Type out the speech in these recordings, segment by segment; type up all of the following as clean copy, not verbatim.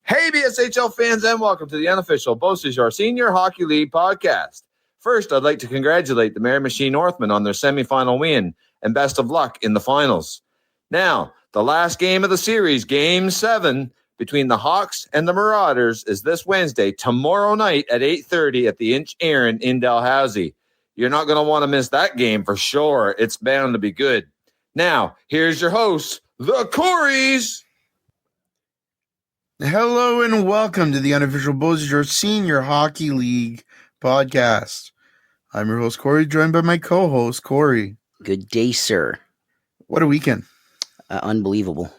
Hey, BSHL fans, and welcome to the unofficial BSHL Senior Hockey League podcast. First, I'd like to congratulate the Miramichi Northmen on their semifinal win, and best of luck in the finals. Now, the last game of the series, Game 7, between the Hawks and the Marauders, is this Wednesday, tomorrow night at 8:30 at the Inch Aaron in Dalhousie. You're not going to want to miss that game for sure. It's bound to be good. Now, here's your hosts, the Coreys. Hello and welcome to the unofficial BSHL Senior Hockey League podcast. I'm your host, Corey, joined by my co-host, Corey. Good day, sir. What a weekend. Unbelievable.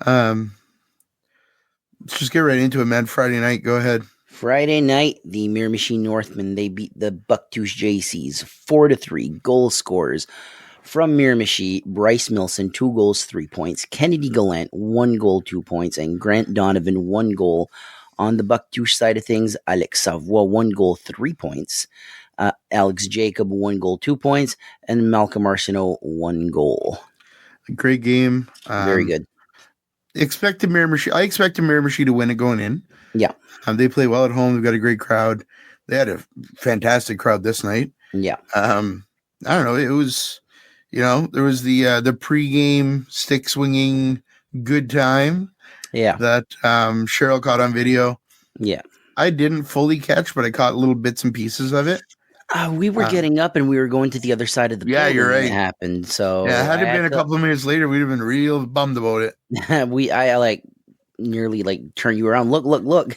Let's just get right into it, man. Friday night, go ahead. Friday night, the Miramichi Northmen, they beat the Bucktooth JCs 4-3. Goal scorers from Miramichi: Bryce Milson, 2 goals, 3 points. Kennedy Gallant, 1 goal, 2 points. And Grant Donovan, 1 goal. On the Bucktooth side of things, Alex Savoie, 1 goal, 3 points. Alex Jacob, 1 goal, 2 points. And Malcolm Arsenault, 1 goal. A great game. Very good. I expected Miramichi to win it going in. Yeah. They play well at home. They've got a great crowd. They had a fantastic crowd this night. Yeah. I don't know. It was, there was the pregame stick swinging good time. Yeah. That Cheryl caught on video. Yeah. I didn't fully catch, but I caught little bits and pieces of it. We were getting up and we were going to the other side of the building you're right. when it happened. So yeah, had it been a couple of minutes later, we'd have been real bummed about it. I nearly turned you around. Look.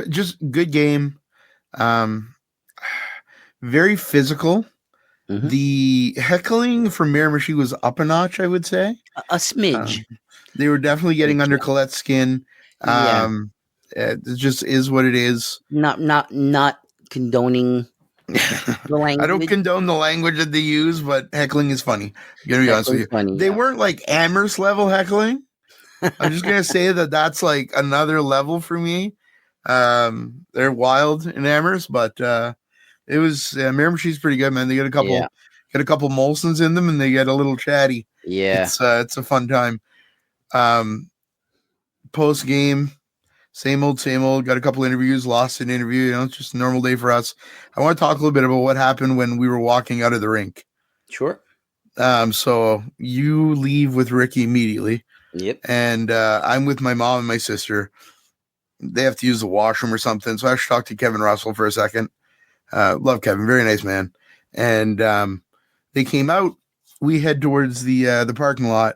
Just good game. Very physical. Mm-hmm. The heckling from Miramichi was up a notch, I would say. A smidge. They were definitely getting under Colette's skin. It just is what it is. Not condoning the language. I don't condone the language that they use, but heckling is funny. I'm gonna be honest with you. Funny, they weren't like Amherst level heckling. I'm just gonna say that's like another level for me. They're wild in Amherst, but it was Miramichi's pretty good, man. They get a couple Molsons in them, and they get a little chatty. Yeah, it's a fun time. Post game, same old. Got a couple interviews, lost an interview. It's just a normal day for us. I want to talk a little bit about what happened when we were walking out of the rink. Sure. So you leave with Ricky immediately. Yep. And I'm with my mom and my sister. They have to use the washroom or something. So I should talk to Kevin Russell for a second. Love Kevin. Very nice man. And they came out. We head towards the parking lot.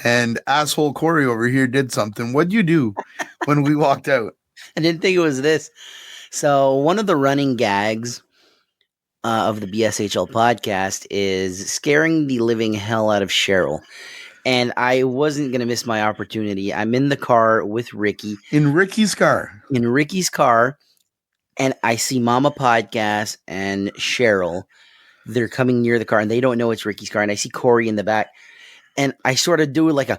And asshole Corey over here did something. What'd you do when we walked out? I didn't think it was this. So one of the running gags of the BSHL podcast is scaring the living hell out of Cheryl. And I wasn't going to miss my opportunity. I'm in the car with Ricky. In Ricky's car. And I see Mama Podcast and Cheryl. They're coming near the car, and they don't know it's Ricky's car. And I see Corey in the back. And I sort of do like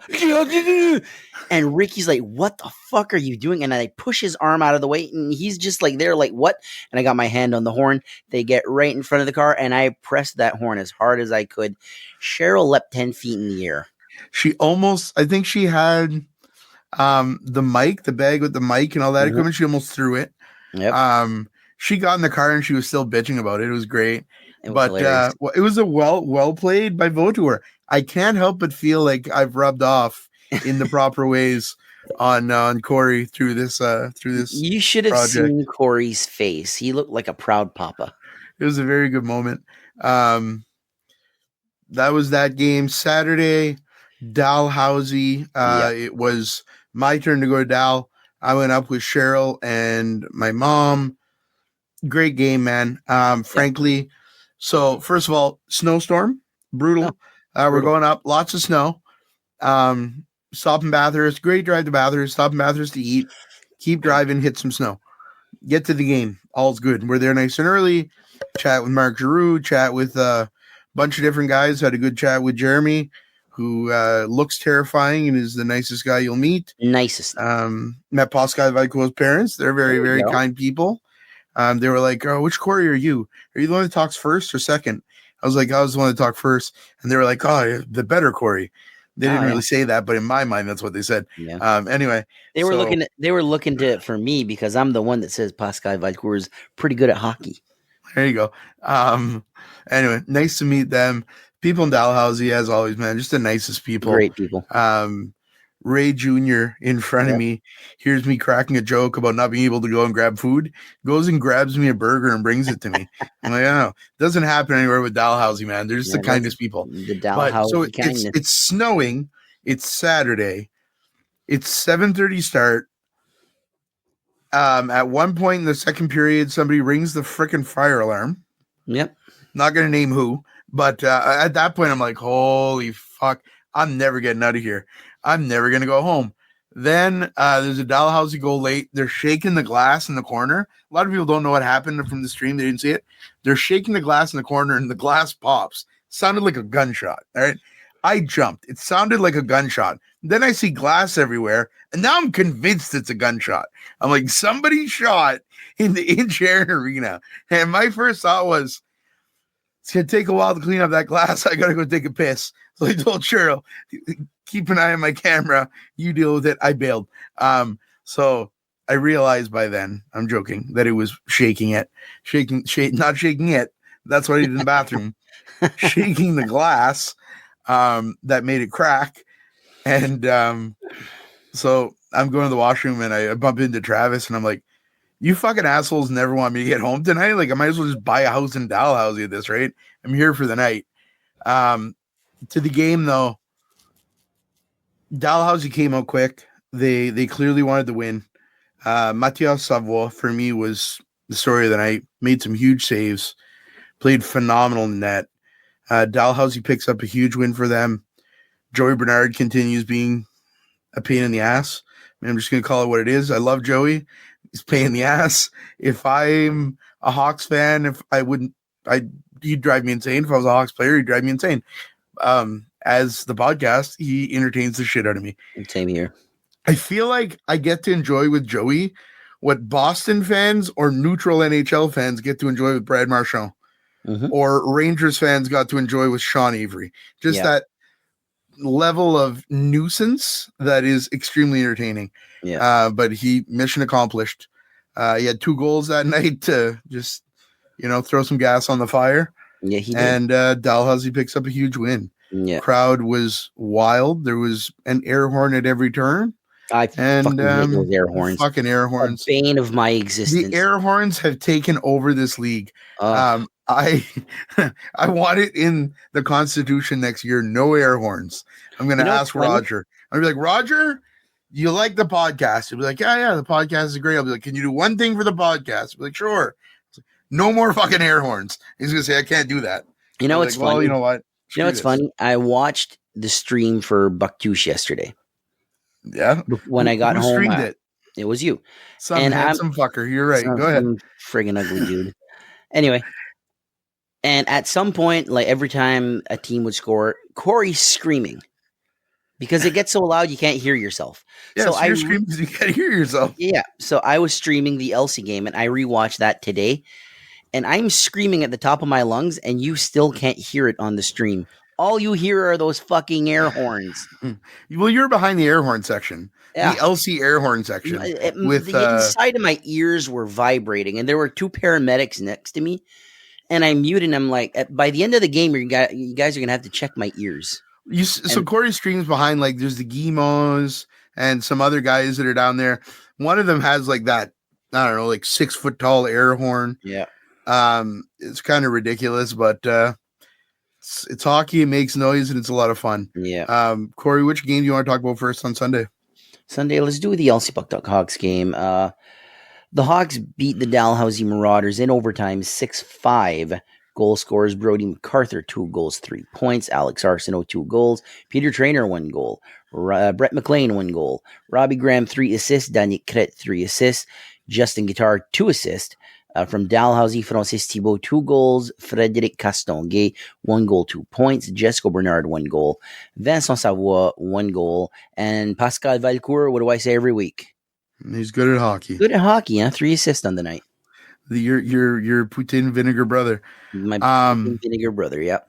and Ricky's like, what the fuck are you doing? And I push his arm out of the way, and he's just like there, like, what? And I got my hand on the horn. They get right in front of the car, and I pressed that horn as hard as I could. Cheryl leapt 10 feet in the air. I think she had the bag with the mic and all that equipment. She almost threw it. Yep. She got in the car and she was still bitching about it. It was great. It was a well played by Vautour. I can't help but feel like I've rubbed off in the proper ways on Corey through this. You should have seen Corey's face. He looked like a proud papa. It was a very good moment. That was that game. Saturday, Dalhousie. It was my turn to go to Dal. I went up with Cheryl and my mom. Great game, man. Frankly. So first of all, snowstorm, brutal. We're going up, lots of snow. Stop in Bathurst, great drive to Bathurst. Stop in Bathurst to eat. Keep driving, hit some snow. Get to the game, all's good. We're there nice and early. Chat with Mark Giroux. Chat with a bunch of different guys. Had a good chat with Jeremy, who looks terrifying and is the nicest guy you'll meet. Nicest. Met Pascal Valco's parents. They're very, very kind people. They were like, oh, which Corey are you? Are you the one that talks first or second? I was like, I was the one that talked first. And they were like, oh, the better Corey. They didn't Oh, yeah. really say that, but in my mind, that's what they said. Yeah. Anyway, They were so- looking to for me because I'm the one that says Pascal Valcourt is pretty good at hockey. There you go. Anyway, nice to meet them. People in Dalhousie, as always, man, just the nicest people. Great people. Ray Jr. in front of me hears me cracking a joke about not being able to go and grab food, goes and grabs me a burger and brings it to me. I'm like, oh, doesn't happen anywhere with Dalhousie, man. They're just the kindest people. The Dalhousie so kindness. it's snowing. It's Saturday. It's 7:30 start. At one point in the second period, somebody rings the freaking fire alarm. Yep. Not going to name who, but at that point, I'm like, holy fuck, I'm never getting out of here. I'm never going to go home. Then there's a Dalhousie goal late. They're shaking the glass in the corner. A lot of people don't know what happened from the stream. They didn't see it. They're shaking the glass in the corner, and the glass pops. Sounded like a gunshot. All right. I jumped. It sounded like a gunshot. Then I see glass everywhere, and now I'm convinced it's a gunshot. I'm like, somebody shot in the in-chair arena. And my first thought was, it's going to take a while to clean up that glass. I got to go take a piss. So I told Cheryl, keep an eye on my camera. You deal with it. I bailed. So I realized by then, I'm joking, that it was shaking it. Not shaking it. That's what I did in the bathroom. Shaking the glass that made it crack. And so I'm going to the washroom and I bump into Travis and I'm like, you fucking assholes never want me to get home tonight. Like, I might as well just buy a house in Dalhousie at this rate. I'm here for the night. To the game, though, Dalhousie came out quick. They clearly wanted to win. Mathias Savoie, for me, was the story of the night. Made some huge saves. Played phenomenal in net. Dalhousie picks up a huge win for them. Joey Bernard continues being a pain in the ass. I mean, I'm just going to call it what it is. I love Joey. He's pain in the ass. If I'm a Hawks fan, he'd drive me insane. If I was a Hawks player, he'd drive me insane. As the podcast, he entertains the shit out of me. Same here. I feel like I get to enjoy with Joey what Boston fans or neutral NHL fans get to enjoy with Brad Marchand, or Rangers fans got to enjoy with Sean Avery. Just that level of nuisance that is extremely entertaining. Yeah. But mission accomplished. He had 2 goals that night to just, throw some gas on the fire. Yeah, he did. And Dalhousie picks up a huge win. Yeah. Crowd was wild. There was an air horn at every turn. I fucking hate those air horns. Fucking air horns. The bane of my existence. The air horns have taken over this league. I want it in the Constitution next year. No air horns. I'm going to ask Roger. I'll be like, Roger, you like the podcast? He'll be like, yeah, the podcast is great. I'll be like, can you do one thing for the podcast? I'll be like, sure. No more fucking air horns. He's going to say, I can't do that. You know what's funny? Well, you know what? Funny? I watched the stream for Bucktoosh yesterday. Yeah. When I got home, streamed it? It was you. Some handsome fucker. You're right. Go ahead. Friggin' ugly dude. Anyway. And at some point, like every time a team would score, Corey's screaming because it gets so loud you can't hear yourself. Yeah, so you're screaming because you can't hear yourself. Yeah. So I was streaming the Elsie game and I rewatched that today. And I'm screaming at the top of my lungs and you still can't hear it on the stream. All you hear are those fucking air horns. Well, you're behind the air horn section. Yeah. The LC air horn section. With the inside of my ears were vibrating and there were 2 paramedics next to me. And I muted them like, by the end of the game, you guys are going to have to check my ears. So Corey streams behind, like, there's the Guimos and some other guys that are down there. One of them has, like, that, I don't know, like 6 foot tall air horn. Yeah. It's kind of ridiculous, but it's hockey. It makes noise and it's a lot of fun. Yeah. Corey, which game do you want to talk about first on Sunday? Sunday, let's do the LC Puck Duck Hawks game. The Hawks beat the Dalhousie Marauders in overtime 6-5. Goal scorers Brody MacArthur, 2 goals, 3 points. Alex Arsenault, 2 goals. Peter Traynor, 1 goal. Brett McLean, 1 goal. Robbie Graham, 3 assists. Daniel Kret, 3 assists. Justin Guitar, 2 assists. From Dalhousie, Francis Thibault, 2 goals. Frédéric Castonguay, 1 goal, 2 points. Jessica Bernard, 1 goal. Vincent Savoie, 1 goal. And Pascal Valcourt, what do I say every week? He's good at hockey. Good at hockey, yeah. 3 assists on the night. Your poutine vinegar brother. My poutine vinegar brother, yep.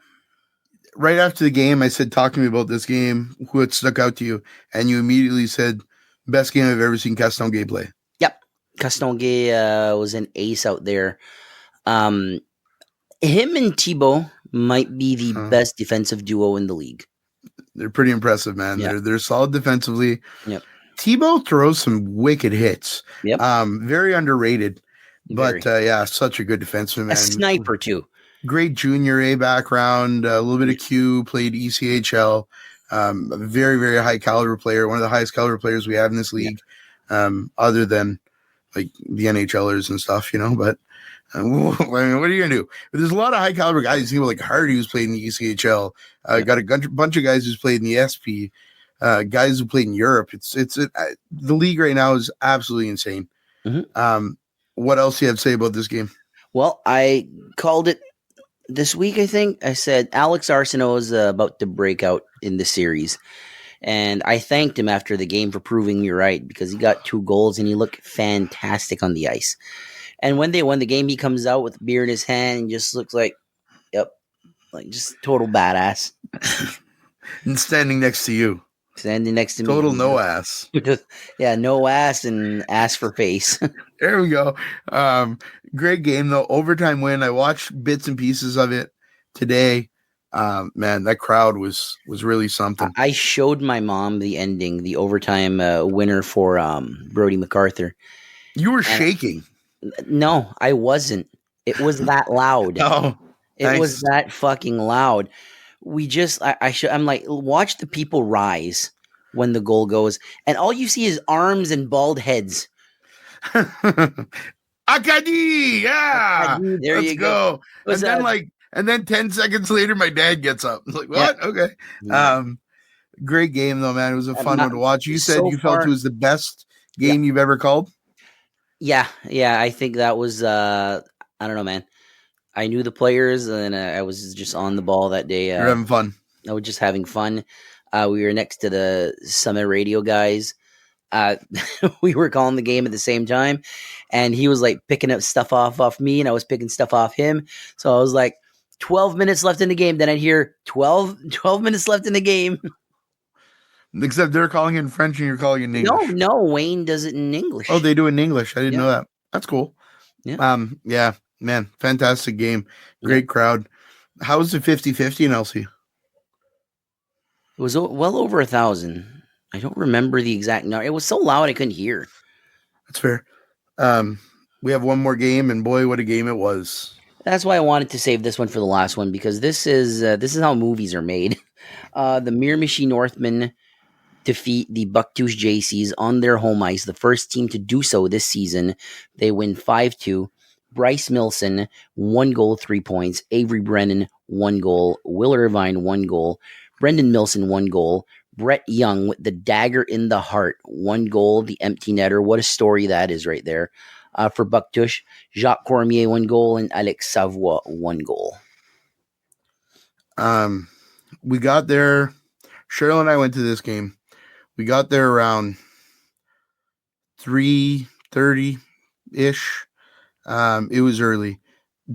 right after the game, I said, talk to me about this game. What stuck out to you? And you immediately said, best game I've ever seen Castonguay play. Yep. Castonguay was an ace out there. Him and Thibault might be the best defensive duo in the league. They're pretty impressive, man. Yeah. They're solid defensively. Yep. Thibault throws some wicked hits. Yep. Very underrated. Very. But yeah, such a good defenseman, man. A sniper too. Great junior A background, a little bit of Q, played ECHL. A very, very high caliber player, one of the highest caliber players we have in this league, other than like the NHLers and stuff, you know. But I mean, what are you gonna do? But there's a lot of high caliber guys. You know, like Hardy, who's played in the ECHL. Got a bunch of guys who's played in the SP. Guys who played in Europe. The league right now is absolutely insane. Mm-hmm. What else do you have to say about this game? Well, I called it this week, I think. I said Alex Arsenault is about to break out in the series. And I thanked him after the game for proving me right, because he got 2 goals and he looked fantastic on the ice. And when they won the game, he comes out with a beer in his hand and just looks like, like just total badass. And standing next to you. Standing next to me. Total no ass. Yeah, no ass and ass for face. There we go. Great game though. Overtime win. I watched bits and pieces of it today. Man, that crowd was really something. I showed my mom the ending, the overtime winner for Brody MacArthur. You were shaking. No, I wasn't. It was that loud. Oh, it was that fucking loud. I'm like, watch the people rise when the goal goes, and all you see is arms and bald heads. Acadie, yeah. Acadie, there you go. And then 10 seconds later, my dad gets up. I was like, what? Yeah. Okay. Yeah. Great game though, man. It was a fun one to watch. You said you felt it was the best game you've ever called. Yeah. I think that was. I don't know, man. I knew the players, and I was just on the ball that day. You're having fun. I was just having fun. We were next to the Summit Radio guys. We were calling the game at the same time, and he was like picking up stuff off me, and I was picking stuff off him. So I was like, 12 minutes left in the game. Then I'd hear 12 minutes left in the game. Except they're calling it in French and you're calling it in English. No, Wayne does it in English. Oh, they do it in English. I didn't know that. That's cool. Yeah. Yeah. Man, fantastic game. Great crowd. How was it 50-50 in LC? It was well over 1,000. I don't remember the exact number. It was so loud I couldn't hear. That's fair. We have one more game, and boy, what a game it was. That's why I wanted to save this one for the last one, because this is how movies are made. The Miramichi Northmen defeat the Bucktooth JCs on their home ice, the first team to do so this season. They win 5-2. Bryce Milson, 1 goal, 3 points. Avery Brennan, 1 goal. Will Irvine, 1 goal. Brendan Milson, 1 goal. Brett Young with the dagger in the heart, 1 goal, the empty netter. What a story that is right there. For Bucktooth, Jacques Cormier, 1 goal, and Alex Savoie, 1 goal. We got there. Cheryl and I went to this game. We got there around 3:30-ish. It was early.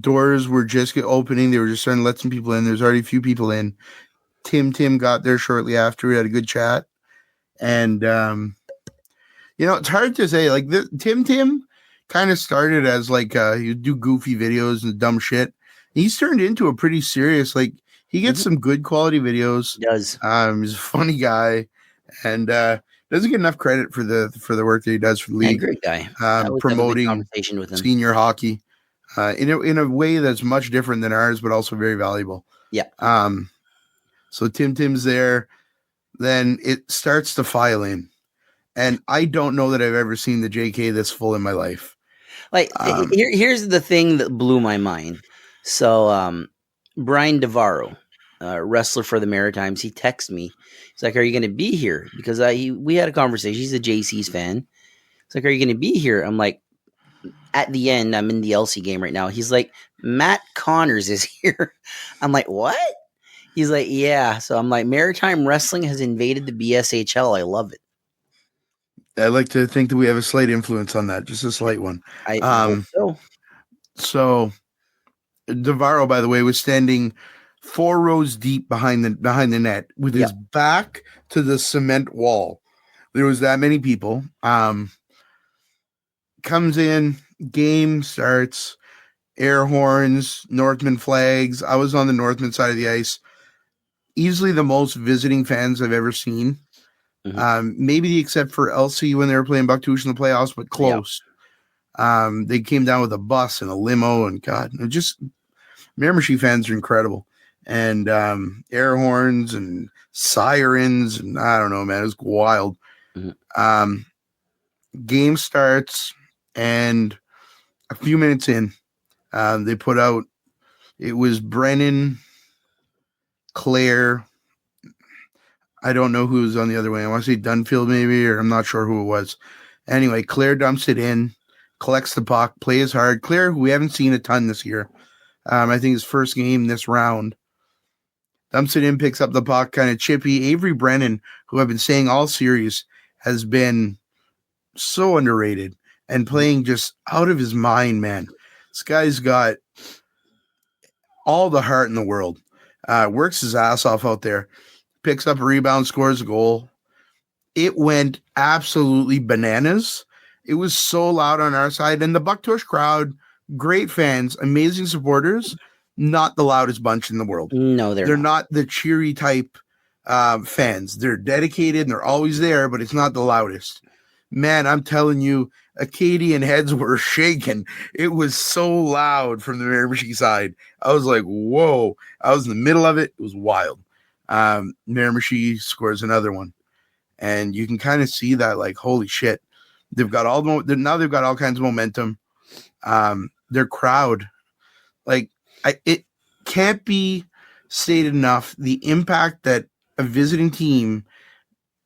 Doors were just opening. They were just starting to let some people in. There's already a few people in. Tim got there shortly after. We had a good chat. And, it's hard to say. Like, Tim kind of started as, like, he'd do goofy videos and dumb shit. He's turned into a pretty serious, like, he gets some good quality videos. He does. He's a funny guy. And doesn't get enough credit for the work that he does for the league. Great guy. Promoting conversation with him. Senior hockey in a way that's much different than ours, but also very valuable. Yeah. So Tim's there. Then it starts to file in, and I don't know that I've ever seen the JK this full in my life. Like here's the thing that blew my mind. So Brian DeVaro, wrestler for the Maritimes, he texted me. He's like, "Are you going to be here?" Because we had a conversation. He's a JC's fan. He's like, "Are you going to be here?" I'm like, at the end, I'm in the LC game right now. He's like, "Matt Connors is here." I'm like, "What?" He's like, "Yeah." So I'm like, Maritime Wrestling has invaded the BSHL. I love it. I like to think that we have a slight influence on that, just a slight one. I hope so. So DeVaro, by the way, was standing 4 rows deep behind the net with his back to the cement wall. There was that many people. Comes in, game starts, air horns, Northman flags. I was on the Northman side of the ice. Easily the most visiting fans I've ever seen. Maybe except for LC when they were playing Bucktouche in the playoffs, but close. They came down with a bus and a limo, and God, just Miramichi fans are incredible. And air horns and sirens, and I don't know, man, it was wild. Game starts, and a few minutes in, they put out, it was Brennan, Claire, I don't know who was on the other way. I want to say Dunfield maybe, or I'm not sure who it was. Anyway, Claire dumps it in, collects the puck, plays hard. Claire, who we haven't seen a ton this year. I think his first game this round. Dumps it in, picks up the puck, kind of chippy. Avery Brennan, who I've been saying all series, has been so underrated and playing just out of his mind, man. This guy's got all the heart in the world. Works his ass off out there. Picks up a rebound, scores a goal. It went absolutely bananas. It was so loud on our side. And the Bucktouche crowd, great fans, amazing supporters, not the loudest bunch in the world. No, they're not the cheery type fans. They're dedicated and they're always there, but it's not the loudest. Man, I'm telling you, Acadian heads were shaking. It was so loud from the Miramichi side. I was like, whoa. I was in the middle of it. It was wild. Miramichi scores another one. And you can kind of see that, like, holy shit. They've got now they've got all kinds of momentum. Their crowd, like, it can't be stated enough the impact that a visiting team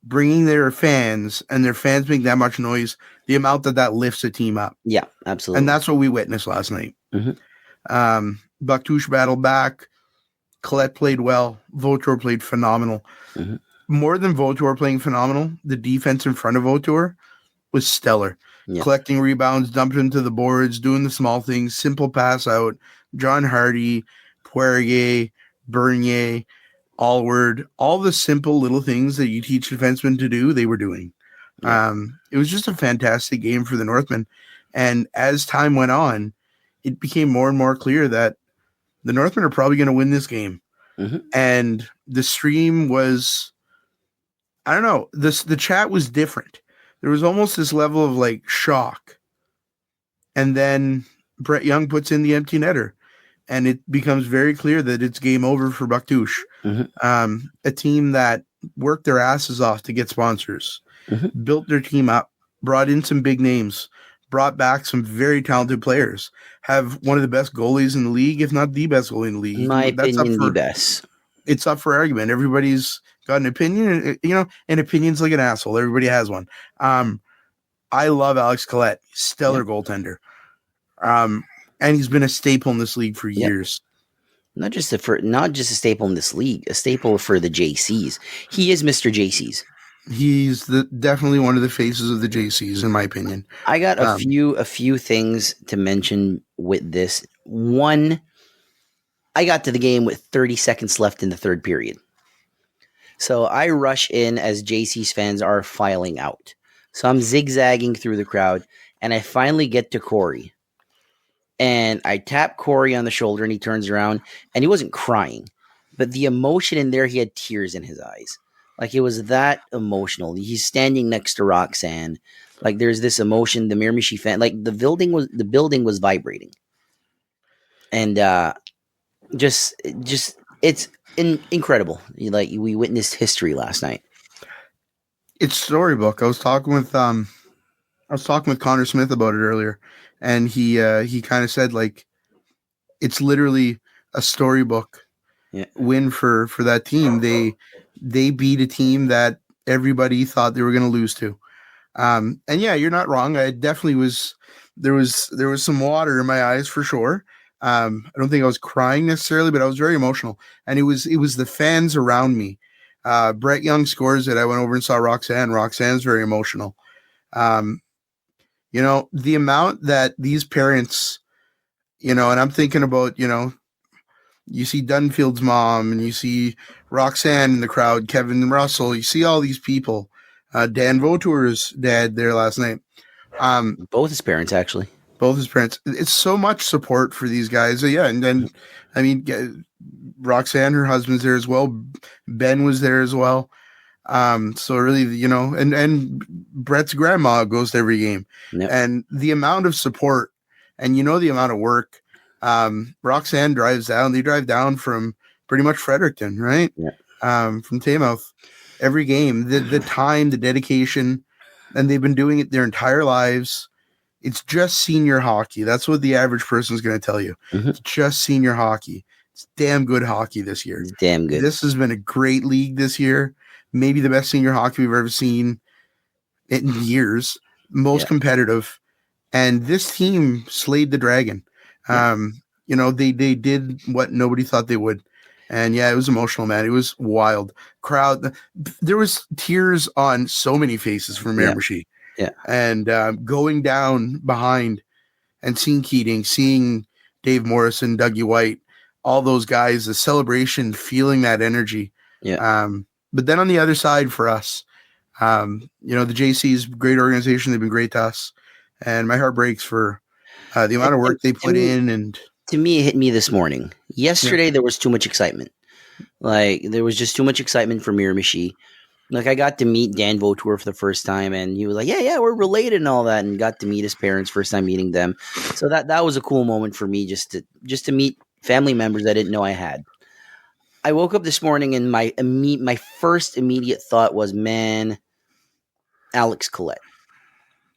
bringing their fans and their fans make that much noise, the amount that lifts a team up. Yeah, absolutely. And that's what we witnessed last night. Bucktouche battled back. Colette played well. Vautour played phenomenal. More than Vautour playing phenomenal, the defense in front of Vautour was stellar. Collecting rebounds, dumping into the boards, doing the small things, simple pass out. John Hardy, Poirier, Bernier, Allward, all the simple little things that you teach defensemen to do, they were doing. It was just a fantastic game for the Northmen. And as time went on, it became more and more clear that the Northmen are probably going to win this game. And the stream was, I don't know, the chat was different. There was almost this level of like shock. And then Brett Young puts in the empty netter. And it becomes very clear that it's game over for Bucktouche. A team that worked their asses off to get sponsors, built their team up, brought in some big names, brought back some very talented players, have one of the best goalies in the league, if not the best goalie in the league. In my opinion, the best. It's up for argument. Everybody's got an opinion, and opinion's like an asshole. Everybody has one. I love Alex Collette, stellar goaltender. And he's been a staple in this league for years. Not just a staple in this league, a staple for the JCs. He is Mr. JCs. He's definitely one of the faces of the JCs, in my opinion. I got a few things to mention with this. One, I got to the game with 30 seconds left in the third period. So I rush in as JC's fans are filing out. So I'm zigzagging through the crowd, and I finally get to Corey. And I tap Corey on the shoulder, and he turns around, and he wasn't crying. But the emotion in there, he had tears in his eyes. Like, it was that emotional. He's standing next to Roxanne. Like, there's this emotion, the Miramichi fan, like, the building was vibrating. And it's incredible. Like, we witnessed history last night. It's storybook. I was talking with Connor Smith about it earlier, and he kind of said, like, it's literally a storybook win for that team. They beat a team that everybody thought they were going to lose to. And yeah, you're not wrong. I definitely was. There was some water in my eyes for sure. I don't think I was crying necessarily, but I was very emotional. And it was the fans around me. Brett Young scores it. I went over and saw Roxanne. Roxanne's very emotional. The amount that these parents, and I'm thinking about, you see Dunfield's mom, and you see Roxanne in the crowd, Kevin Russell. You see all these people. Dan Vautour's dad there last night. Both his parents, actually. Both his parents. It's so much support for these guys. Yeah, and then, I mean, Roxanne, her husband's there as well. Ben was there as well. So really, you know, and Brett's grandma goes to every game. Yep. And the amount of support and, you know, the amount of work. Roxanne drives down. They drive down from pretty much Fredericton, right? Yeah. From Taymouth. Every game, the time, the dedication, and they've been doing it their entire lives. It's just senior hockey. That's what the average person is going to tell you. Mm-hmm. It's just senior hockey. It's damn good hockey this year. It's damn good. This has been a great league this year. Maybe the best senior hockey we've ever seen in years. Most competitive. And this team slayed the dragon. You know, they did what nobody thought they would. And yeah, it was emotional, man. It was wild. Crowd. There was tears on so many faces from Miramichi. Yeah. And going down behind and seeing Keating, seeing Dave Morrison, Dougie White, all those guys, the celebration, feeling that energy. Yeah. But then on the other side for us, you know, the JC's great organization. They've been great to us. And my heart breaks for the amount of work they put in. And to me, it hit me this morning. Yesterday, there was too much excitement. Like, there was just too much excitement for Miramichi. Like, I got to meet Dan Vautour for the first time, and he was like, yeah, we're related and all that, and got to meet his parents, first time meeting them. So that was a cool moment for me, just to meet family members I didn't know I had. I woke up this morning, and my first immediate thought was, man, Alex Collette.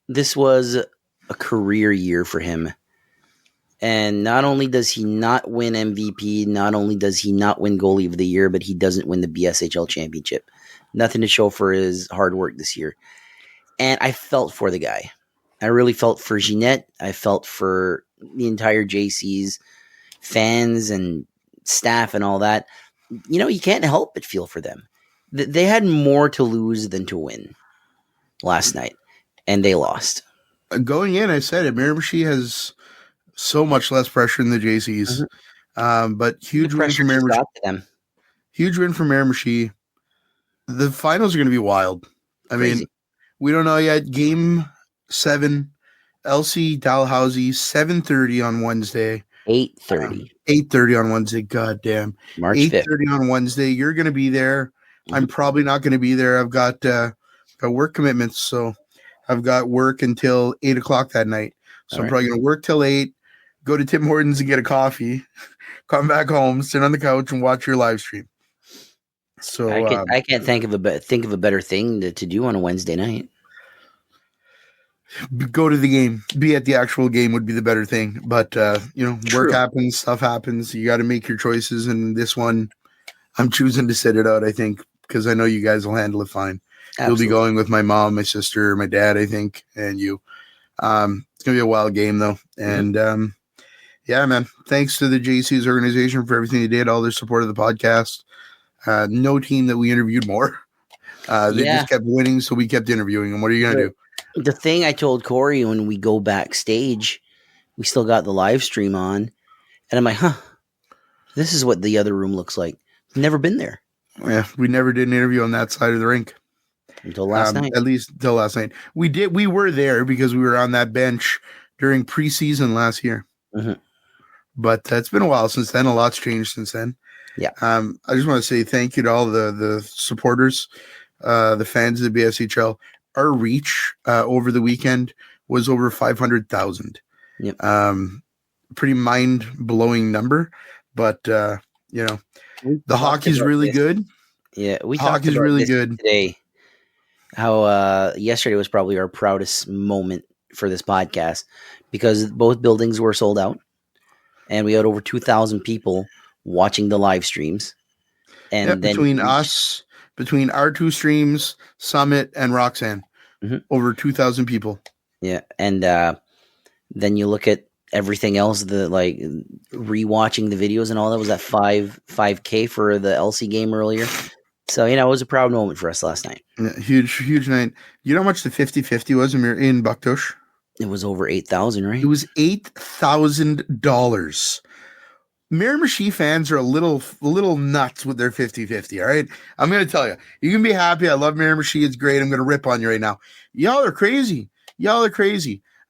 This was a career year for him. And not only does he not win MVP, not only does he not win goalie of the year, but he doesn't win the BSHL championship. Nothing to show for his hard work this year. And I felt for the guy. I really felt for Jeanette. I felt for the entire JC's fans and staff and all that. You know, you can't help but feel for them. They had more to lose than to win last night, and they lost. Going in, I said it, Miramichi has so much less pressure than the JCs. Mm-hmm. But huge win for Miramichi. Huge win for Miramichi. The finals are going to be wild. I mean, we don't know yet. Game 7, LC Dalhousie, 7:30 on Wednesday. 8:30. 8:30 on Wednesday. God damn. March 8:30 on Wednesday. You're going to be there. Mm-hmm. I'm probably not going to be there. I've got work commitments, so I've got work until 8 o'clock that night. So I'm probably going to work till 8, go to Tim Hortons and get a coffee, come back home, sit on the couch, and watch your live stream. So I can't think of a better thing to do on a Wednesday night. Go to the game. Be at the actual game would be the better thing. But you know, work happens, stuff happens. You got to make your choices. And this one, I'm choosing to sit it out. I think because I know you guys will handle it fine. Absolutely. You'll be going with my mom, my sister, my dad, I think, and you. It's gonna be a wild game though. And yeah, man. Thanks to the JC's organization for everything they did, all their support of the podcast. No team that we interviewed more. They just kept winning, so we kept interviewing them. What are you gonna do? The thing I told Corey when we go backstage, we still got the live stream on, and I'm like, this is what the other room looks like. Never been there. Yeah, we never did an interview on that side of the rink. Until last night. At least until last night. We were there because we were on that bench during preseason last year. Mm-hmm. But it's been a while since then. A lot's changed since then. Yeah. I just want to say thank you to all the supporters, the fans of the BSHL. Our reach over the weekend was over 500,000. Yep. Pretty mind-blowing number. But, you know, the hockey's really good. Yeah, we talked about really this good today. How yesterday was probably our proudest moment for this podcast because both buildings were sold out, and we had over 2,000 people watching the live streams. And then between our two streams, Summit and Roxanne, over 2,000 people. Yeah, and then you look at everything else, the like rewatching the videos and all that. Was that 5K for the LC game earlier? So, you know, it was a proud moment for us last night. Yeah, huge night. You know how much the 50-50 was in Bucktush? It was over $8,000, right? It was $8,000. Miramichi fans are a little nuts with their 50-50, all right? I'm going to tell you. You can be happy. I love Miramichi. It's great. I'm going to rip on you right now. Y'all are crazy.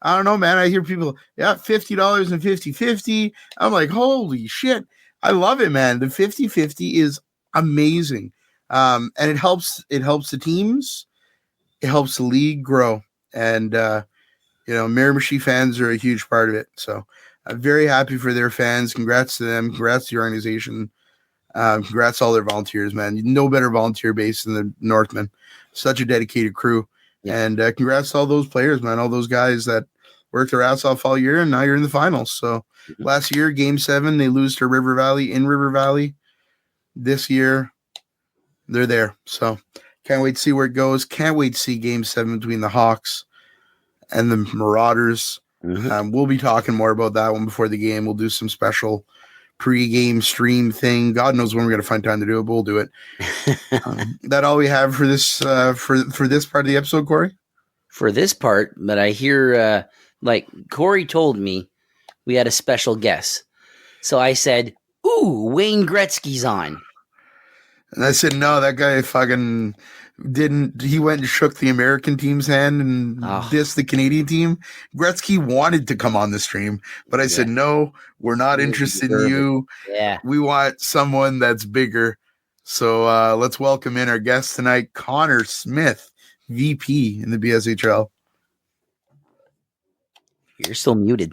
I don't know, man. I hear people, $50 and 50-50. I'm like, holy shit. I love it, man. The 50-50 is amazing. And it helps the teams. It helps the league grow. And, Miramichi fans are a huge part of it. So I'm very happy for their fans. Congrats to them. Congrats to your organization. Congrats to all their volunteers, man. No better volunteer base than the Northmen. Such a dedicated crew. Yeah. And congrats to all those players, man. All those guys that worked their ass off all year, and now you're in the finals. So last year, Game 7, they lose to River Valley in River Valley. This year, they're there. So can't wait to see where it goes. Can't wait to see Game 7 between the Hawks and the Marauders. Mm-hmm. We'll be talking more about that one before the game. We'll do some special pre-game stream thing. God knows when we're going to find time to do it, but we'll do it. That all we have for this for this part of the episode, Corey? For this part, but I hear Corey told me we had a special guest. So I said, ooh, Wayne Gretzky's on. And I said, no, that guy fucking didn't. He went and shook the American team's hand and dissed the Canadian team. Gretzky wanted to come on the stream, but I said, no, we're not interested in you. Yeah. We want someone that's bigger. So let's welcome in our guest tonight, Connor Smith, VP in the BSHL. You're still muted.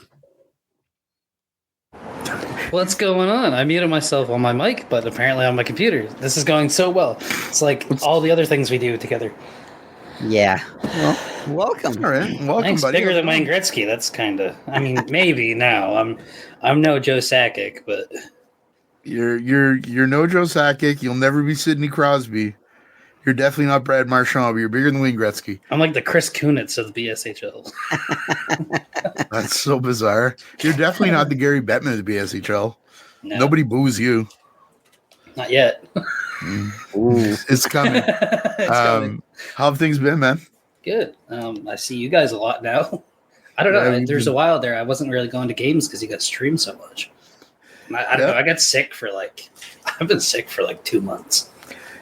What's going on? I muted myself on my mic, but apparently on my computer. This is going so well. It's like all the other things we do together. Yeah. Well, welcome. All right. Welcome, Thanks, buddy. bigger than Wayne Gretzky. That's kind of, I mean, maybe now. I'm no Joe Sakic, but You're no Joe Sakic. You'll never be Sidney Crosby. You're definitely not Brad Marchand, but you're bigger than Wayne Gretzky. I'm like the Chris Kunitz of the BSHL. That's so bizarre. You're definitely not the Gary Bettman of the BSHL. No. Nobody boos you. Not yet. It's coming. Coming. How have things been, man? Good. I see you guys a lot now. I don't know. There's a while there I wasn't really going to games because you got streamed so much. I don't know. I got sick I've been sick for like 2 months.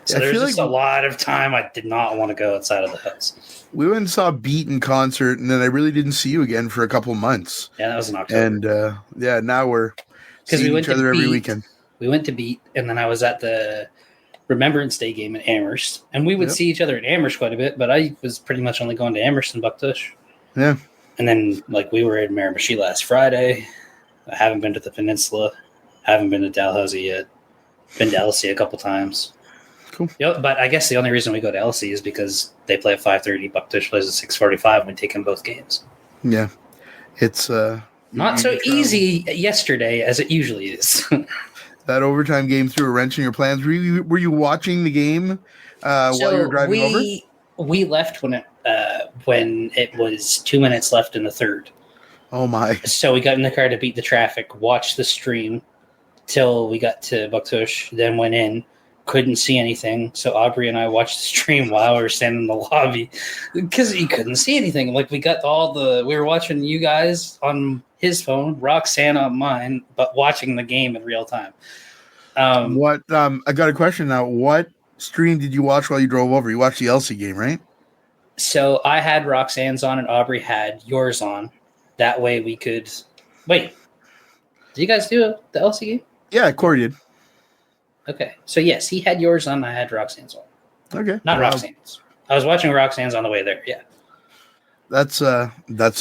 So there's just a lot of time I did not want to go outside of the house. We went and saw Beat in concert, and then I really didn't see you again for a couple of months. Yeah, that was in October. And now we're seeing each other every weekend. We went to Beat, and then I was at the Remembrance Day game at Amherst. And we would see each other at Amherst quite a bit, but I was pretty much only going to Amherst and Bucktush. Yeah. And then, we were in Miramichi last Friday. I haven't been to the Peninsula. Haven't been to Dalhousie yet. Been to LC a couple times. Cool. Yep, but I guess the only reason we go to LC is because they play at 5:30, Bucktush plays at 6:45, and we take in both games. Yeah. It's not so easy yesterday as it usually is. That overtime game threw a wrench in your plans. Were you watching the game while you were driving over? We left when it was 2 minutes left in the third. Oh my! So we got in the car to beat the traffic, watched the stream till we got to Bucktush, then went in. Couldn't see anything, so Aubrey and I watched the stream while we were standing in the lobby because you couldn't see anything. We were watching you guys on his phone, Roxanne on mine, but watching the game in real time. I got a question now. What stream did you watch while you drove over? You watched the LC game, right? So I had Roxanne's on and Aubrey had yours on. That way we could wait. Did you guys do the LC game? Yeah, Corey did. Okay, so yes, he had yours on. I had Roxanne's on. Okay, not Roxanne's. I was watching Roxanne's on the way there. Yeah, that's a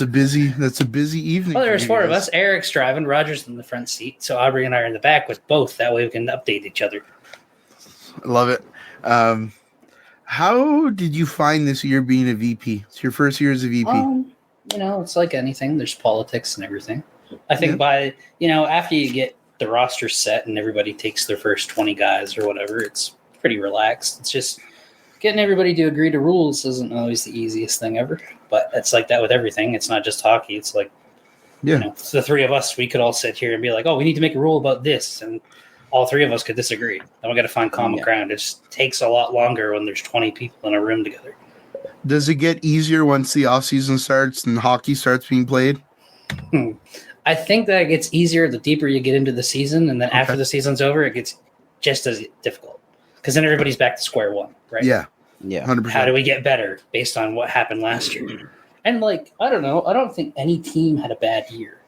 busy evening. Well, there's 4 of us. Eric's driving. Roger's in the front seat. So Aubrey and I are in the back with both. That way we can update each other. I love it. How did you find this year being a VP? It's your first year as a VP. It's like anything. There's politics and everything. I think after you get the roster set and everybody takes their first 20 guys or whatever, it's pretty relaxed. It's just getting everybody to agree to rules isn't always the easiest thing ever, but it's like that with everything. It's not just hockey. It's like, the 3 of us, we could all sit here and be like, oh, we need to make a rule about this. And all 3 of us could disagree. Then we got to find common ground. It just takes a lot longer when there's 20 people in a room together. Does it get easier once the off season starts and hockey starts being played? I think that it gets easier the deeper you get into the season, and then Okay. after the season's over, it gets just as difficult because then everybody's back to square one, right? Yeah, Yeah. 100%. How do we get better based on what happened last year? And like, I don't know. I don't think any team had a bad year.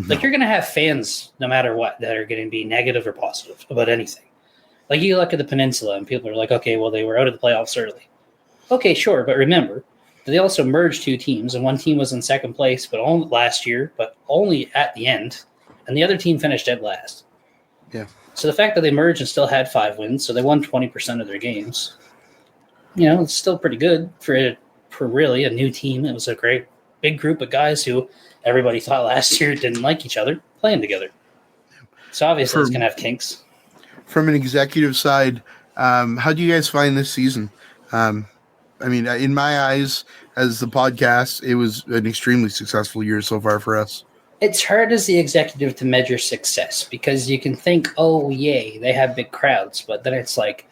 Like, you're going to have fans no matter what that are going to be negative or positive about anything. Like, you look at the Peninsula and people are like, okay, well, they were out of the playoffs early. Okay, sure. But remember, they also merged two teams, and one team was in second place but only last year, but only at the end. And the other team finished dead last. Yeah. So the fact that they merged and still had 5 wins, so they won 20% of their games, you know, it's still pretty good for really a new team. It was a great big group of guys who everybody thought last year didn't like each other playing together. So obviously it's going to have kinks. From an executive side, how do you guys find this season? I mean, in my eyes, as the podcast, it was an extremely successful year so far for us. It's hard as the executive to measure success because you can think, oh, yay, they have big crowds. But then it's like,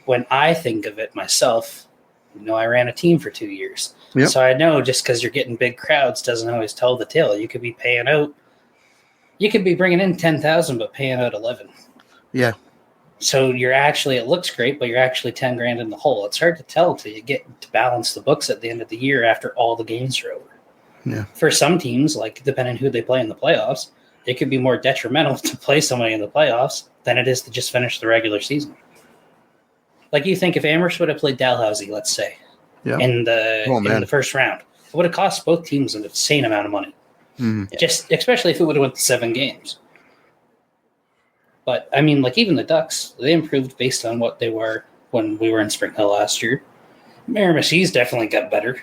when I think of it myself, you know, I ran a team for 2 years. Yep. So I know just because you're getting big crowds doesn't always tell the tale. You could be paying out, you could be bringing in 10,000, but paying out 11. Yeah. So you're actually, it looks great, but you're actually 10 grand in the hole. It's hard to tell till you get to balance the books at the end of the year after all the games are over. Yeah. For some teams, like depending who they play in the playoffs, it could be more detrimental to play somebody in the playoffs than it is to just finish the regular season. Like you think if Amherst would have played Dalhousie, let's say, in the first round, it would have cost both teams an insane amount of money. Just especially if it would have went to 7 games. But I mean, like even the Ducks, they improved based on what they were when we were in Spring Hill last year. Miramichi's definitely got better,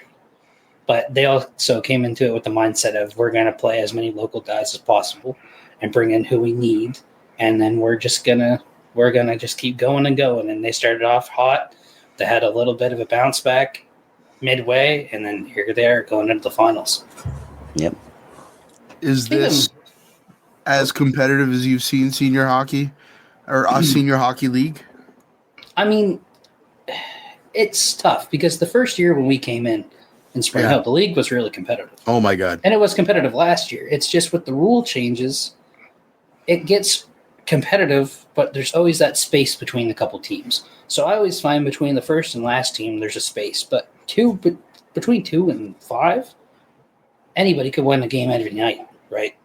but they also came into it with the mindset of we're going to play as many local guys as possible and bring in who we need, and then we're gonna just keep going and going. And they started off hot. They had a little bit of a bounce back midway, and then here they are going into the finals. Yep. Is this as competitive as you've seen senior hockey or senior hockey league? I mean, it's tough because the first year when we came in Spring Hill, the league was really competitive. Oh my God. And it was competitive last year. It's just with the rule changes, it gets competitive, but there's always that space between the couple teams. So I always find between the first and last team, there's a space. But between 2 and 5, anybody could win a game every night, right?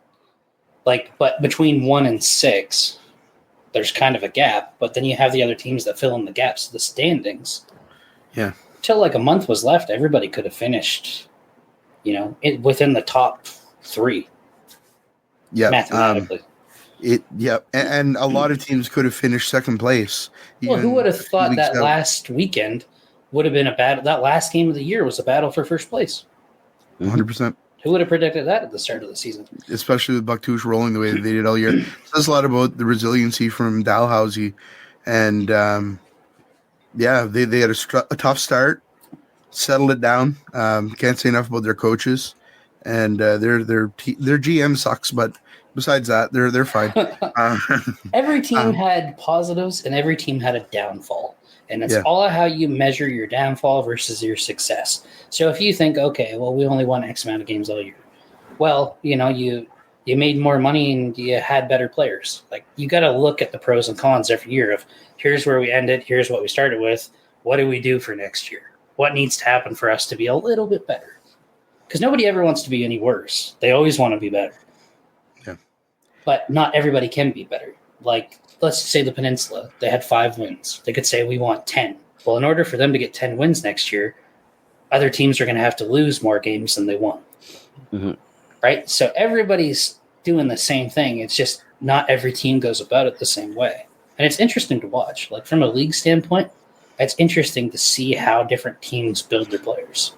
Like, but between 1 and 6, there's kind of a gap. But then you have the other teams that fill in the gaps of the standings. Yeah. Till like a month was left, everybody could have finished, you know, within the top 3. Yeah. Mathematically. And a lot of teams could have finished second place. Well, who would have thought that last weekend would have been a battle? That last game of the year was a battle for first place. 100%. Who would have predicted that at the start of the season? Especially with Bucktoosh rolling the way that they did all year. It says a lot about the resiliency from Dalhousie. And, they had a tough start, settled it down. Can't say enough about their coaches. And their GM sucks, but besides that, they're fine. Every team had positives and every team had a downfall. And it's all how you measure your downfall versus your success. So if you think, okay, well, we only won X amount of games all year. Well, you know, you made more money and you had better players. Like, you got to look at the pros and cons every year of here's where we ended, here's what we started with. What do we do for next year? What needs to happen for us to be a little bit better? Because nobody ever wants to be any worse. They always want to be better. Yeah. But not everybody can be better. Like, let's say the Peninsula, they had 5 wins. They could say we want 10. Well, in order for them to get 10 wins next year, other teams are going to have to lose more games than they won. Mm-hmm. Right? So everybody's doing the same thing. It's just not every team goes about it the same way. And it's interesting to watch. Like, from a league standpoint, it's interesting to see how different teams build their players,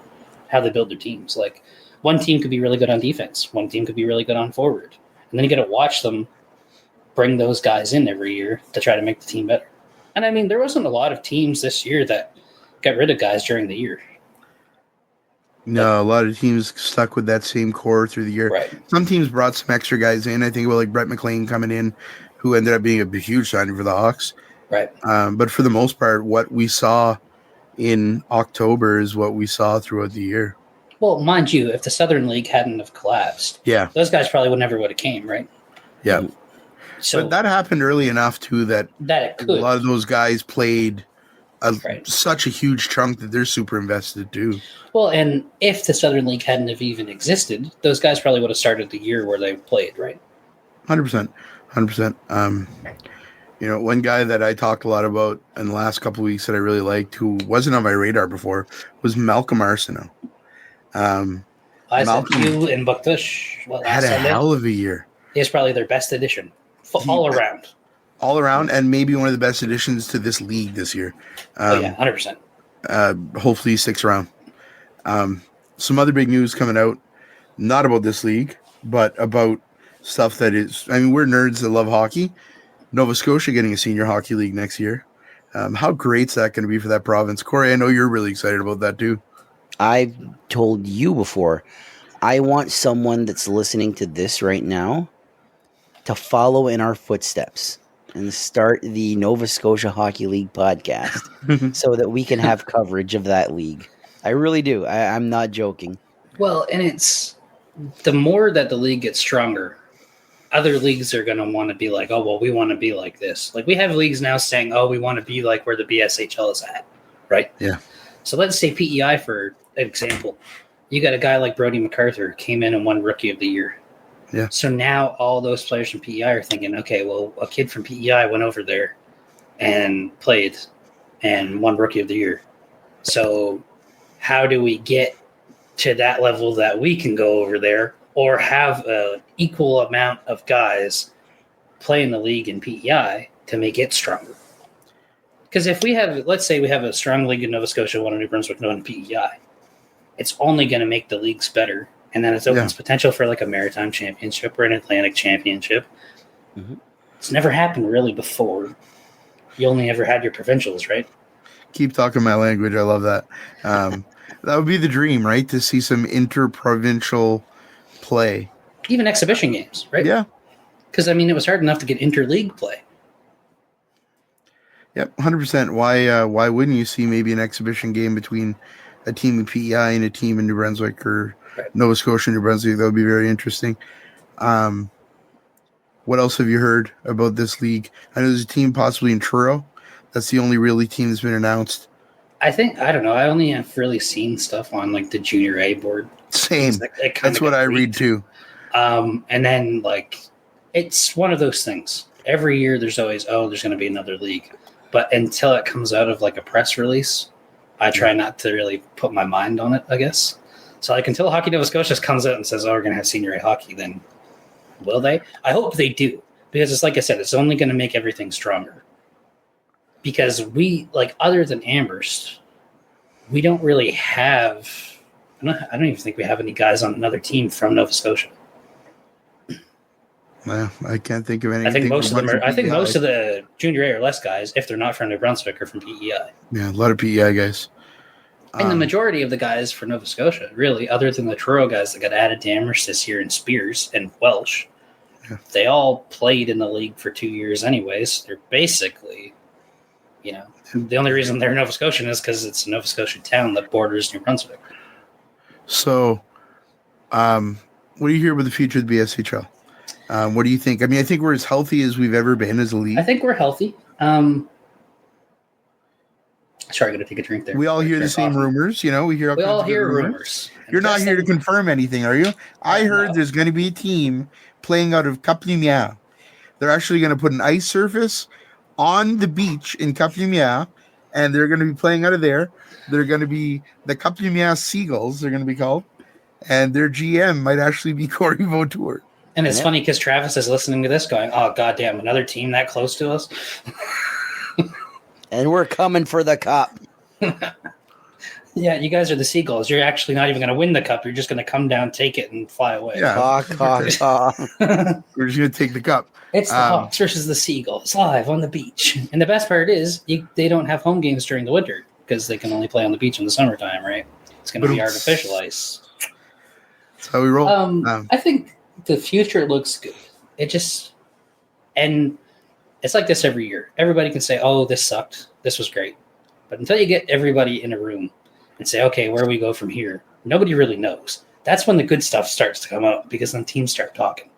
how they build their teams. Like, one team could be really good on defense. One team could be really good on forward. And then you got to watch them bring those guys in every year to try to make the team better. And I mean, there wasn't a lot of teams this year that got rid of guys during the year. No, a lot of teams stuck with that same core through the year. Right. Some teams brought some extra guys in. I think about like Brett McLean coming in, who ended up being a huge signing for the Hawks. Right. But for the most part, what we saw in October is what we saw throughout the year. Well, mind you, if the Southern League hadn't have collapsed, Yeah. those guys probably would never would have came, right? Yeah. So But that happened early enough too that it a could. lot of those guys played Right. such a huge chunk that they're super invested too. Well, and if the Southern League hadn't have even existed, those guys probably would have started the year where they played, right? 100%. 100%. One guy that I talked a lot about in the last couple of weeks that I really liked, who wasn't on my radar before, was Malcolm Arsenault. I said you and Bucktush Had a hell of a year. He's probably their best addition, all around. All around, and maybe one of the best additions to this league this year. 100%. Hopefully he sticks around. Some other big news coming out, not about this league, but about stuff that is, we're nerds that love hockey. Nova Scotia getting a senior hockey league next year. How great's that going to be for that province? Corey, I know you're really excited about that too. I've told you before, I want someone that's listening to this right now to follow in our footsteps and start the Nova Scotia Hockey League podcast so that we can have coverage of that league. I really do. I'm not joking. Well, and it's the more that the league gets stronger, other leagues are going to want to be like, oh, well, we want to be like this. Like we have leagues now saying, oh, we want to be like where the BSHL is at, right? Yeah. So let's say PEI, for example. You got a guy like Brody MacArthur who came in and won Rookie of the Year. Yeah. So now all those players from PEI are thinking, okay, well, a kid from PEI went over there and played and won Rookie of the Year. So how do we get to that level that we can go over there or have an equal amount of guys play in the league in PEI to make it stronger? Because if we have, let's say we have a strong league in Nova Scotia, one in New Brunswick, one in PEI, it's only going to make the leagues better. And then it opens potential for like a maritime championship or an Atlantic championship. Mm-hmm. It's never happened really before. You only ever had your provincials, right? Keep talking my language. I love that. That would be the dream, right? To see some interprovincial play. Even exhibition games, right? Yeah. Because, it was hard enough to get interleague play. Yep, 100%. Why wouldn't you see maybe an exhibition game between a team in PEI and a team in New Brunswick or Nova Scotia and New Brunswick? That would be very interesting. What else have you heard about this league? I know there's a team possibly in Truro. That's the only really team that's been announced. I don't know. I only have really seen stuff on like the junior A board. Same. That's what I read too. And then it's one of those things. Every year there's always, there's going to be another league. But until it comes out of like a press release, I try not to really put my mind on it, I guess. So until Hockey Nova Scotia comes out and says, we're going to have senior A hockey, then will they? I hope they do. Because it's like I said, it's only going to make everything stronger. Because we, other than Amherst, we don't really have, I don't even think we have any guys on another team from Nova Scotia. Well, I can't think of anything. I think most of the junior A or less guys, if they're not from New Brunswick, are from PEI. Yeah, a lot of PEI guys. And the majority of the guys for Nova Scotia, really, other than the Truro guys that got added to Amherst this year, and Spears and Welsh, they all played in the league for 2 years anyways. They're basically, the only reason they're Nova Scotian is because it's a Nova Scotia town that borders New Brunswick. So, what do you hear about the future of the BSHL? What do you think? I think we're as healthy as we've ever been as a league. I think we're healthy. Sorry, I got to take a drink there. We all hear the same rumors, We all hear rumors. You're not here to confirm anything, are you? I heard there's going to be a team playing out of Cap Lumière. They're actually going to put an ice surface on the beach in Cap Lumière, and they're going to be playing out of there. They're going to be the Cap Lumière Seagulls, they're going to be called, and their GM might actually be Corey Vautour. And it's funny because Travis is listening to this going, oh, goddamn, another team that close to us? And we're coming for the cup. Yeah, you guys are the Seagulls. You're actually not even going to win the cup. You're just going to come down, take it, and fly away. Yeah. We're just going to take the cup. It's the Hawks versus the Seagulls live on the beach. And the best part is they don't have home games during the winter because they can only play on the beach in the summertime, right? It's going to be artificial ice. That's how we roll. I think the future looks good. And it's like this every year. Everybody can say, oh, this sucked. This was great. But until you get everybody in a room and say, okay, where do we go from here? Nobody really knows. That's when the good stuff starts to come out because then teams start talking.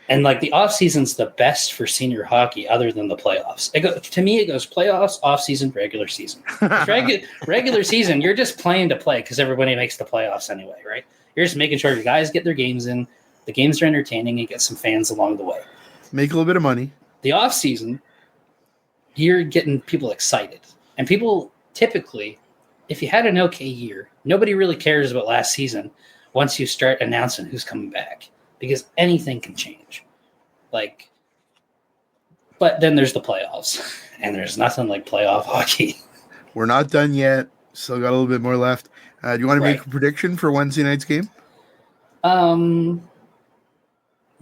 And like the off season's the best for senior hockey, other than the playoffs. To me, it goes playoffs, off season, regular season. Regular season, you're just playing to play because everybody makes the playoffs anyway, right? You're just making sure your guys get their games in. The games are entertaining. You get some fans along the way. Make a little bit of money. The off season, you're getting people excited, and people typically, if you had an okay year, nobody really cares about last season once you start announcing who's coming back. Because anything can change. But then there's the playoffs, and there's nothing like playoff hockey. We're not done yet. Still got a little bit more left. Do you want to make Right. a prediction for Wednesday night's game? No.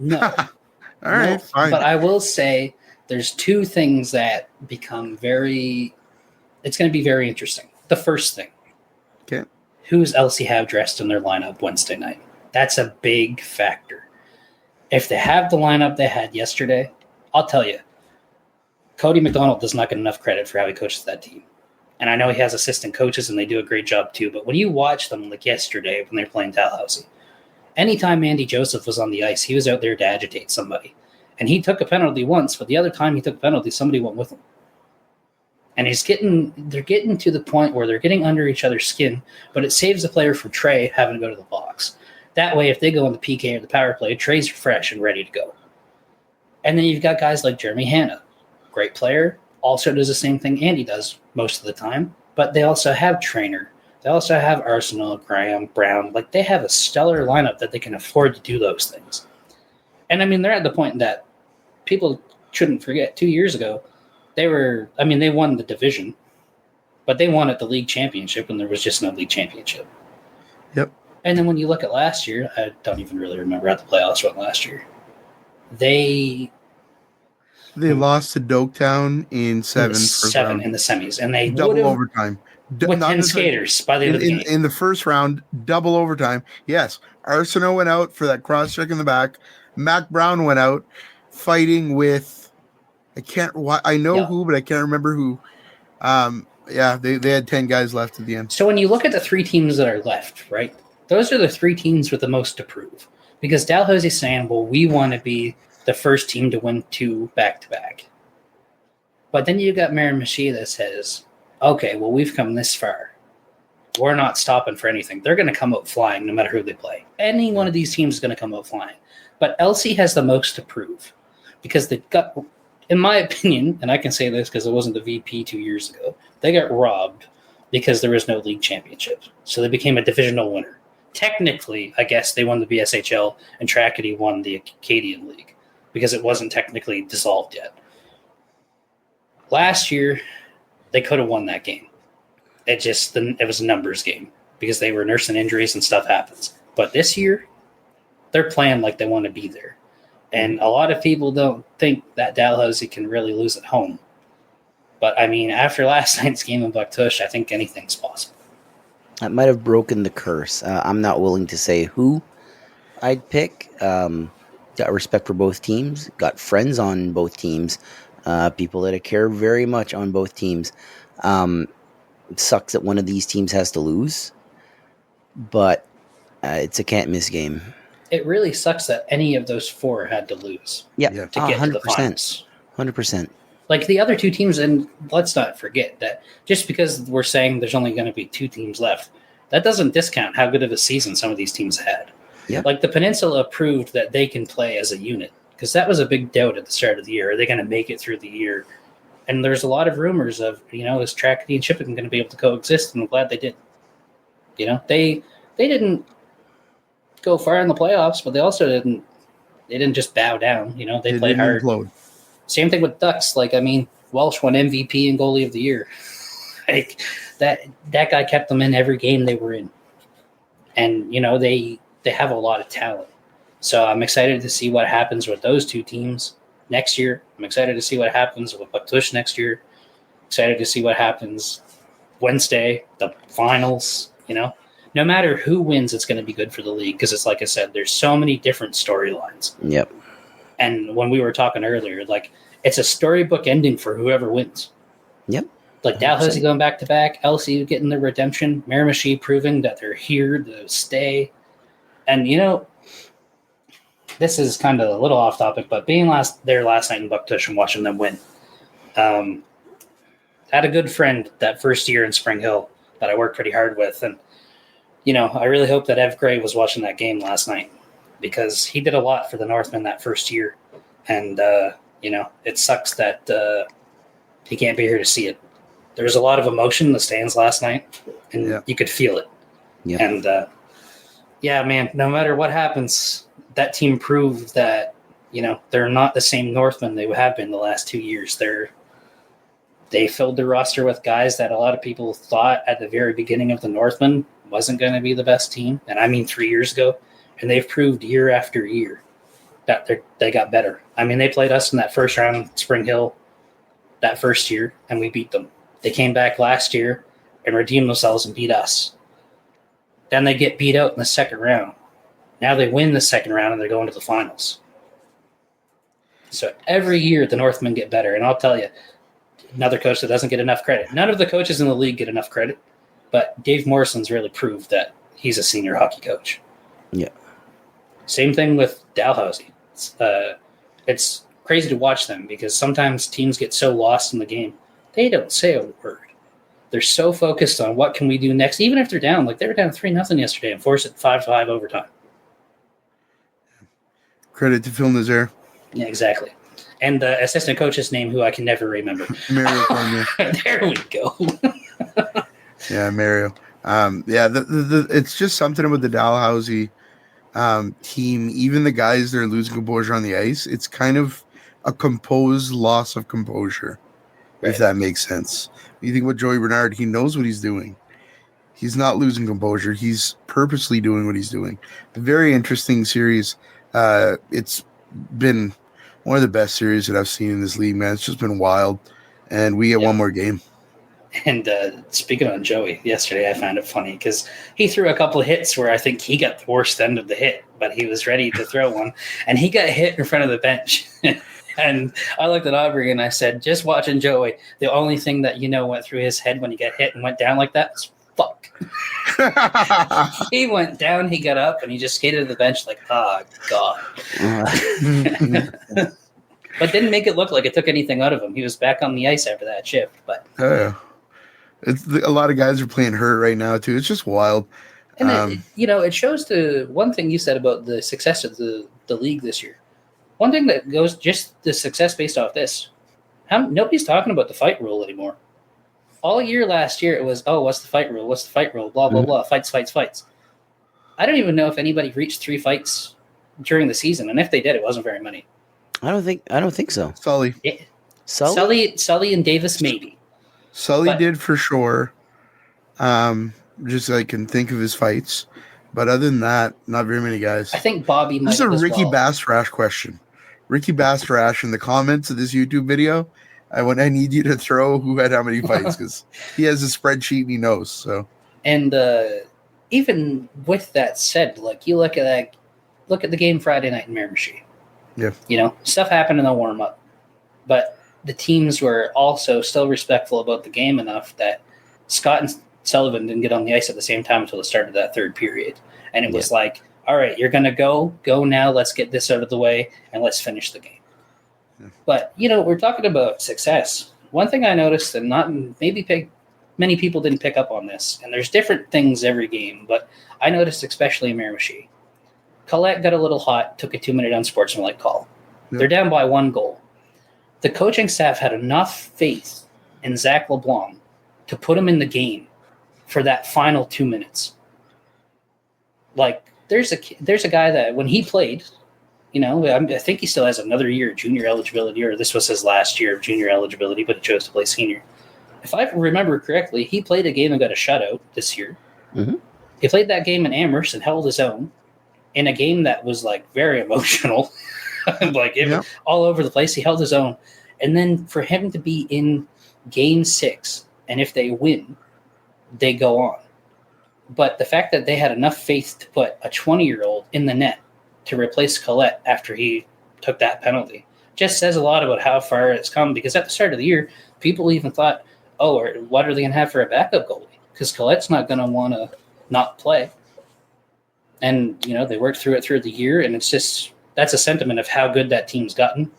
All right, No, fine. But I will say there's two things that become it's going to be very interesting. The first thing. Okay. Who's Elsie have dressed in their lineup Wednesday night? That's a big factor. If they have the lineup they had yesterday, I'll tell you, Cody McDonald does not get enough credit for how he coaches that team. And I know he has assistant coaches, and they do a great job too. But when you watch them like yesterday when they're playing Dalhousie, anytime Andy Joseph was on the ice, he was out there to agitate somebody. And he took a penalty once, but the other time he took a penalty, somebody went with him. And they're getting to the point where they're getting under each other's skin, but it saves the player from Trey having to go to the box. That way, if they go on the PK or the power play, Trey's fresh and ready to go. And then you've got guys like Jeremy Hanna, great player, also does the same thing Andy does most of the time, but they also have Trainer. They also have Arsenal, Graham, Brown. Like, they have a stellar lineup that they can afford to do those things. And, I mean, they're at the point that people shouldn't forget 2 years ago, they won the division, but they won at the league championship when there was just no league championship. Yep. And then when you look at last year, I don't even really remember how the playoffs went last year. They lost to Doketown in seven in the semis, and they double would've- overtime. with 10 skaters by the end of the game. In the first round, double overtime. Yes, Arsenault went out for that cross check in the back. Mac Brown went out fighting with I know who, but I can't remember who. They had 10 guys left at the end. So when you look at the three teams that are left, right, those are the three teams with the most to prove. Because Dalhousie's saying, well, we want to be the first team to win 2 back-to-back. But then you got Miramichi that says, okay, well, we've come this far. We're not stopping for anything. They're going to come out flying no matter who they play. Any one of these teams is going to come out flying. But Elsie has the most to prove. Because they've got, in my opinion, and I can say this because it wasn't the VP 2 years ago, they got robbed because there was no league championship. So they became a divisional winner. Technically, I guess they won the BSHL and Trackety won the Acadian League because it wasn't technically dissolved yet. Last year, they could have won that game. It was a numbers game because they were nursing injuries and stuff happens. But this year, they're playing like they want to be there. And a lot of people don't think that Dalhousie can really lose at home. But, I mean, after last night's game in Bucktush, I think anything's possible. That might have broken the curse. I'm not willing to say who I'd pick. Got respect for both teams. Got friends on both teams. People that I care very much on both teams. It sucks that one of these teams has to lose. But it's a can't-miss game. It really sucks that any of those 4 had to lose. Yeah, to get to the finals. 100%. Like the other 2 teams, and let's not forget that just because we're saying there's only going to be 2 teams left, that doesn't discount how good of a season some of these teams had. Yep. Like the Peninsula proved that they can play as a unit because that was a big doubt at the start of the year. Are they going to make it through the year? And there's a lot of rumors of, is Trackety and Shipping going to be able to coexist? And I'm glad they did. They didn't go far in the playoffs, but they also didn't just bow down. They played hard. Implode. Same thing with Ducks. Welsh won MVP and goalie of the year. That guy kept them in every game they were in. And, they have a lot of talent. So I'm excited to see what happens with those 2 teams next year. I'm excited to see what happens with Bucktush next year. Excited to see what happens Wednesday, the finals, No matter who wins, it's going to be good for the league because it's like I said, there's so many different storylines. Yep. And when we were talking earlier, it's a storybook ending for whoever wins. Yep. Like Dalhousie going back to back, LCU getting their redemption, Miramichi proving that they're here to stay. And, this is kind of a little off topic, but being there last night in Bucktush and watching them win, had a good friend that first year in Spring Hill that I worked pretty hard with. And, I really hope that Ev Gray was watching that game last night because he did a lot for the Northmen that first year. And, it sucks that he can't be here to see it. There was a lot of emotion in the stands last night, and you could feel it. Yeah. And, man, no matter what happens, that team proved that, they're not the same Northmen they have been the last 2 years. They filled their roster with guys that a lot of people thought at the very beginning of the Northmen wasn't going to be the best team. And I mean 3 years ago. And they've proved year after year that they got better. I mean, they played us in that first round in Spring Hill that first year, and we beat them. They came back last year and redeemed themselves and beat us. Then they get beat out in the second round. Now they win the second round, and they're going to the finals. So every year, the Northmen get better. And I'll tell you, another coach that doesn't get enough credit. None of the coaches in the league get enough credit, but Dave Morrison's really proved that he's a senior hockey coach. Yeah. Same thing with Dalhousie. It's crazy to watch them because sometimes teams get so lost in the game, they don't say a word. They're so focused on what can we do next, even if they're down. Like they were down 3-0 yesterday and forced it 5-5 overtime. Credit to Phil Nazaire. Yeah, exactly. And the assistant coach's name, who I can never remember. Mario Cormier. There we go. Yeah, Mario. It's just something about the Dalhousie team. Even the guys that are losing composure on the ice, it's kind of a composed loss of composure, Right. if that makes sense. You think about Joey Bernard, he knows what he's doing. He's not losing composure. He's purposely doing what he's doing. A very interesting series. It's been one of the best series that I've seen in this league, man. It's just been wild. And we get one more game. And speaking on Joey, yesterday I found it funny because he threw a couple of hits where I think he got the worst end of the hit, but he was ready to throw one, and he got hit in front of the bench. And I looked at Aubrey and I said, just watching Joey, the only thing that went through his head when he got hit and went down like that was fuck. He went down, he got up, and he just skated to the bench like, oh, God. But didn't make it look like it took anything out of him. He was back on the ice after that shift. But a lot of guys are playing hurt right now, too. It's just wild. And it shows the one thing you said about the success of the league this year. One thing that goes just the success based off this. Nobody's talking about the fight rule anymore. All year last year, it was, what's the fight rule? What's the fight rule? Blah, blah, blah. Fights. I don't even know if anybody reached 3 fights during the season. And if they did, it wasn't very many. I don't think so. Sully. Yeah. Sully and Davis, maybe. Sully did for sure. Just I can think of his fights. But other than that, not very many guys. I think Bobby might. This is a Ricky Bass-Rash question. Ricky Bass-Rash in the comments of this YouTube video, I need you to throw who had how many fights because he has a spreadsheet and he knows. So, and even with that said, like you look at the game Friday night in Miramichi. Yeah, stuff happened in the warm up, but the teams were also still respectful about the game enough that Scott and Sullivan didn't get on the ice at the same time until the start of that third period, and it was like, all right, you're gonna go now. Let's get this out of the way and let's finish the game. Yeah. But we're talking about success. One thing I noticed, and many people didn't pick up on this, and there's different things every game, but I noticed especially in Miramichi, Colette got a little hot, took a 2-minute unsportsmanlike call. Yep. They're down by 1 goal. The coaching staff had enough faith in Zach LeBlanc to put him in the game for that final 2 minutes. Like, there's a guy that when he played, I think he still has another year of junior eligibility, or this was his last year of junior eligibility, but he chose to play senior. If I remember correctly, he played a game and got a shutout this year. Mm-hmm. He played that game in Amherst and held his own in a game that was like very emotional, all over the place. He held his own. And then for him to be in game 6, and if they win, they go on. But the fact that they had enough faith to put a 20-year-old in the net to replace Colette after he took that penalty just says a lot about how far it's come. Because at the start of the year, people even thought, oh, or what are they going to have for a backup goalie? Because Collette's not going to want to not play. And, they worked through it through the year, and it's just that's a sentiment of how good that team's gotten,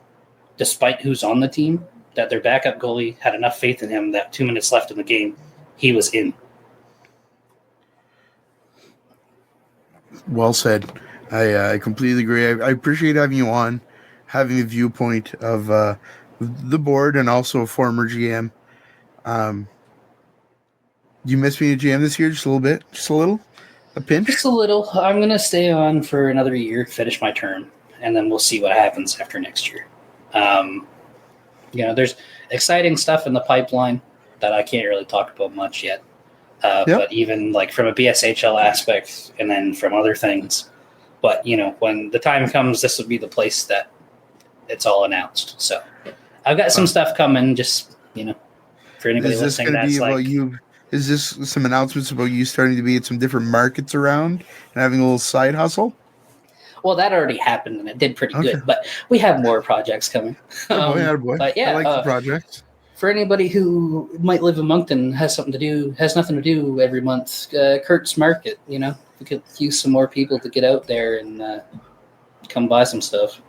despite who's on the team, that their backup goalie had enough faith in him that 2 minutes left in the game, he was in. Well said. I completely agree. I appreciate having you on, having a viewpoint of the board and also a former GM. You miss being a GM this year just a little bit? Just a little? A pinch? Just a little. I'm going to stay on for another year, finish my term, and then we'll see what happens after next year. There's exciting stuff in the pipeline that I can't really talk about much yet. But even like from a BSHL aspect and then from other things. But, when the time comes, this will be the place that it's all announced. So I've got some stuff coming, just, for anybody listening. That's like, is this some announcements about you starting to be at some different markets around and having a little side hustle? Well, that already happened and it did pretty good, but we have more projects coming. Boy. But yeah, I like the projects. For anybody who might live in Moncton, has nothing to do every month, Kurt's Market, we could use some more people to get out there and come buy some stuff.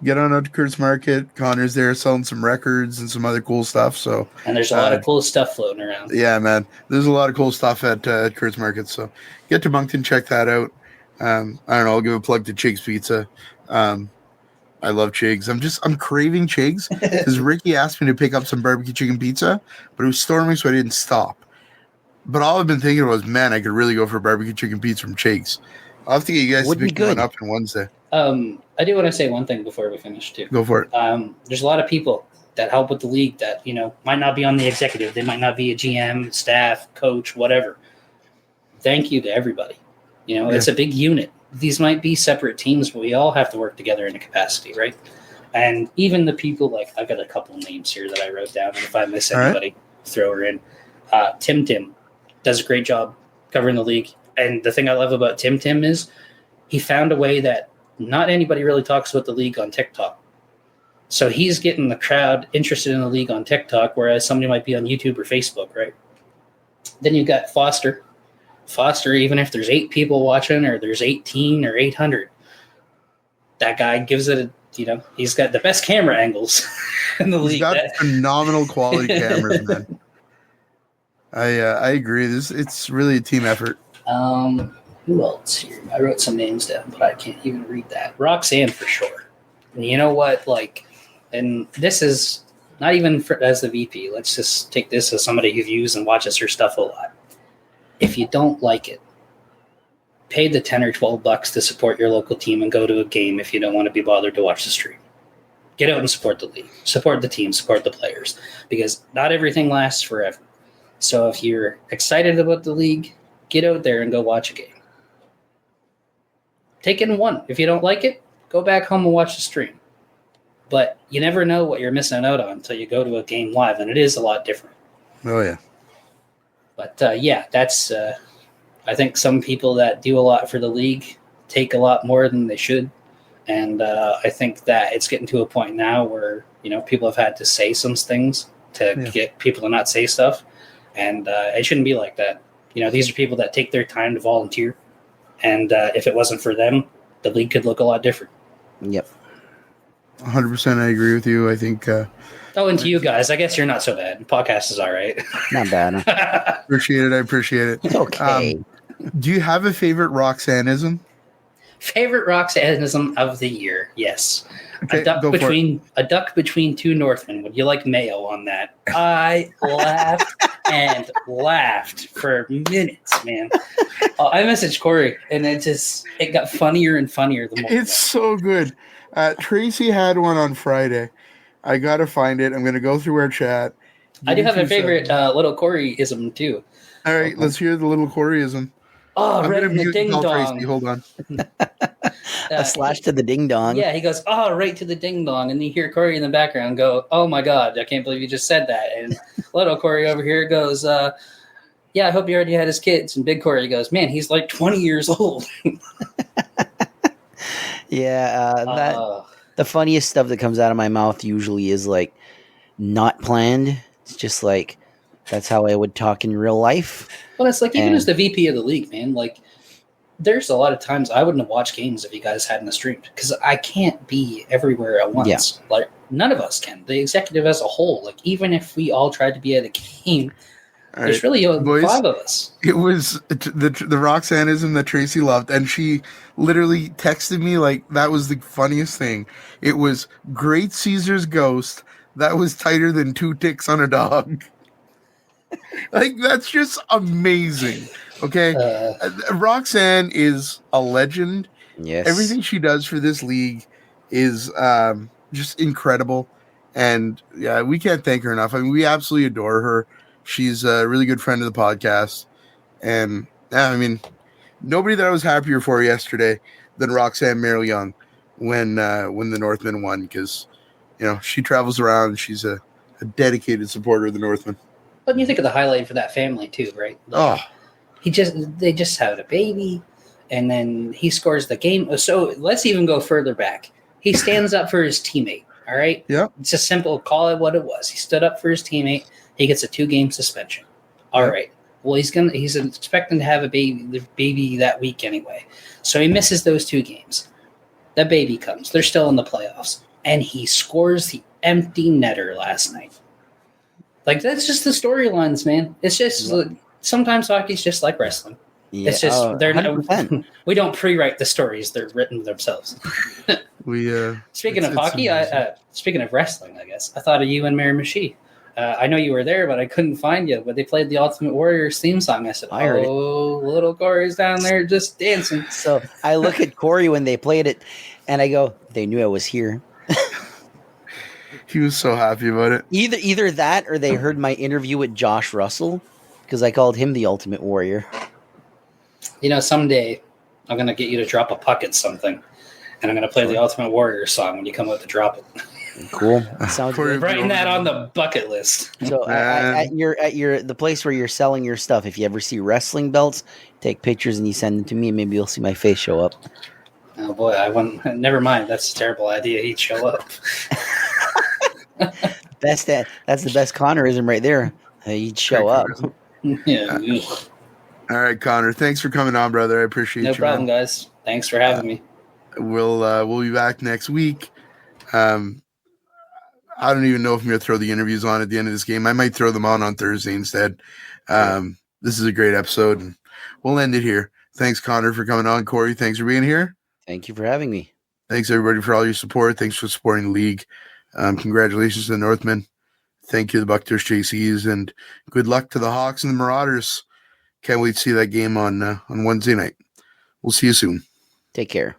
Get on out to Kurt's Market. Connor's there selling some records and some other cool stuff. So, and there's a lot of cool stuff floating around. Yeah, man. There's a lot of cool stuff at Kurt's Market. So get to Moncton, check that out. I don't know. I'll give a plug to Chig's Pizza. I love Chig's. I'm craving Chig's because Ricky asked me to pick up some barbecue chicken pizza, but it was storming, so I didn't stop. But all I've been thinking was, man, I could really go for barbecue chicken pizza from Chig's. I'll have to get you guys to pick one up on Wednesday. I do want to say one thing before we finish, too. Go for it. There's a lot of people that help with the league that, might not be on the executive. They might not be a GM, staff, coach, whatever. Thank you to everybody. It's a big unit. These might be separate teams, but we all have to work together in a capacity, right? And even the people, like, I've got a couple names here that I wrote down, and if I miss anybody, throw her in. Tim does a great job covering the league. And the thing I love about Tim is he found a way that not anybody really talks about the league on TikTok. So he's getting the crowd interested in the league on TikTok, whereas somebody might be on YouTube or Facebook, right? Then you've got Foster. Foster, even if there's 8 people watching or there's 18 or 800, that guy gives it he's got the best camera angles in the league. He's got phenomenal quality cameras, man. I agree. It's really a team effort. Who else here? I wrote some names down, but I can't even read that. Roxanne for sure. And you know what? And this is not even as the VP. Let's just take this as somebody who views and watches her stuff a lot. If you don't like it, pay the $10 or $12 to support your local team and go to a game if you don't want to be bothered to watch the stream. Get out and support the league. Support the team. Support the players. Because not everything lasts forever. So if you're excited about the league, get out there and go watch a game. Take in one. If you don't like it, go back home and watch the stream. But you never know what you're missing out on until you go to a game live, and it is a lot different. Oh, yeah. But, that's I think some people that do a lot for the league take a lot more than they should. And I think that it's getting to a point now where, people have had to say some things to get people to not say stuff. And it shouldn't be like that. These are people that take their time to volunteer. And if it wasn't for them, the league could look a lot different. Yep. 100% I agree with you. I think... and to you guys, I guess you're not so bad. Podcast is all right. Not bad. I appreciate it. It's okay. Do you have a favorite Roxanneism? Favorite Roxanneism of the year? Yes. Okay, a duck between two Northmen. Would you like mayo on that? I laughed and laughed for minutes, man. I messaged Corey, and it got funnier and funnier the more. It's so good. Tracy had one on Friday. I gotta find it. I'm gonna go through our chat. I do have a favorite little Corey-ism too. All right, let's hear the little Corey-ism. Oh, right in the ding dong. Tracy. Hold on. A slash to the ding dong. Yeah, he goes, right to the ding dong, and you hear Corey in the background go, "Oh my God, I can't believe you just said that." And little Corey over here goes, "Yeah, I hope you already had his kids." And big Corey goes, "Man, he's like 20 years old." Yeah, the funniest stuff that comes out of my mouth usually is like not planned. It's just like, That's how I would talk in real life. Well, it's like even And- as the VP of the league, man, like there's a lot of times I wouldn't have watched games if you guys hadn't streamed because I can't be everywhere at once. Yeah. Like none of us can. The executive as a whole, like even if we all tried to be at a game, All there's right, really boys. 5 of us. It was the Roxanneism that Tracy loved, and she literally texted me like that was the funniest thing. It was Great Caesar's ghost that was tighter than 2 ticks on a dog. Like that's just amazing. Okay, Roxanne is a legend. Yes. Everything she does for this league is just incredible, and yeah, we can't thank her enough. I mean, we absolutely adore her. She's a really good friend of the podcast, and yeah, I mean, nobody that I was happier for yesterday than Roxanne Merrill Young when the Northmen won, because she travels around and she's a dedicated supporter of the Northmen. But you think of the highlight for that family too, right? Like, they just had a baby, and then he scores the game. So let's even go further back. He stands up for his teammate. All right. Yeah. It's a simple call it what it was. He stood up for his teammate. He gets a 2-game suspension. All right. Well, he's expecting to have the baby that week anyway. So he misses those 2 games. That baby comes. They're still in the playoffs, and he scores the empty netter last night. Like that's just the storylines, man. It's just sometimes hockey's just like wrestling. Yeah. It's just 100%. we don't pre-write the stories; they're written themselves. Speaking of hockey, speaking of wrestling, I guess I thought of you and Mary Michie. I know you were there, but I couldn't find you. But they played the Ultimate Warriors theme song. I said, I heard it. Little Corey's down there just dancing." So I look at Corey when they played it, and I go, "They knew I was here." He was so happy about it. Either that, or they heard my interview with Josh Russell, because I called him the Ultimate Warrior. Someday I'm gonna get you to drop a puck at something, and I'm gonna play the Ultimate Warrior song when you come out to drop it. Cool. Sounds Corey, good. Writing that on the bucket list. So at the place where you're selling your stuff, if you ever see wrestling belts, take pictures and you send them to me, and maybe you'll see my face show up. Oh boy, I wouldn't. Never mind. That's a terrible idea. He'd show up. That's the best Connorism right there. He'd show up. Yeah. All right, Connor. Thanks for coming on, brother. I appreciate No you. problem, Man. guys. Thanks for having me. We'll be back next week. I don't even know if I'm going to throw the interviews on at the end of this game. I might throw them on Thursday instead. This is a great episode, and we'll end it here. Thanks, Connor, for coming on. Corey, thanks for being here. Thank you for having me. Thanks, everybody, for all your support. Thanks for supporting the league. Congratulations to the Northmen. Thank you to the Bucktours JCs, and good luck to the Hawks and the Marauders. Can't wait to see that game on Wednesday night. We'll see you soon. Take care.